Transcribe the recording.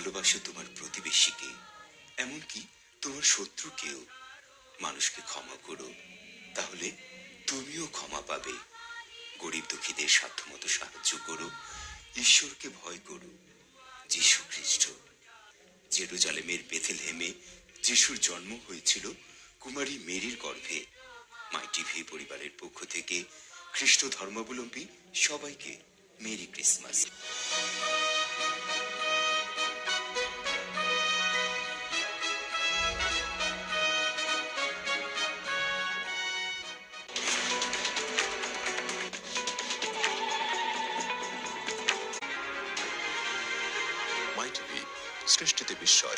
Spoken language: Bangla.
ভালোবাসো তোমার প্রতিবেশীকে, এমনকি তোমার শত্রুকেও। মানুষকে ক্ষমা করো, তাহলে তুমিও ক্ষমা পাবে। গরিব দুঃখীদের সাধ্যমতো সাহায্য করো, ঈশ্বরকে ভয় করো। যীশু খ্রিস্ট। জেরুজালেমের বেথেলহেমে যিশুর জন্ম হয়েছিল কুমারী মেরির গর্ভে। মাই টিভি পরিবারের পক্ষ থেকে খ্রিস্ট ধর্মাবলম্বী সবাইকে মেরি ক্রিসমাস। মাই টিভি, সৃষ্টিতে বিস্ময়।